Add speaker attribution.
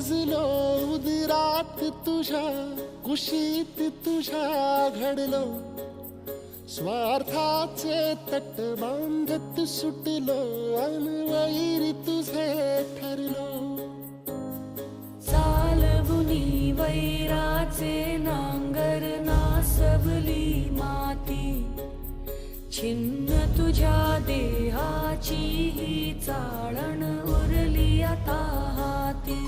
Speaker 1: रुजलो उदरात तुझ्या, कुशीत तुझ्या घडलो, स्वार्थाचे तट बांधत सुटलो, अनवैरी तुझे ठरलो.
Speaker 2: चालवुनी वैराचे नांगर नासवली माती, छिन्न तुझ्या देहाची ही चाळण उरली आता हाती.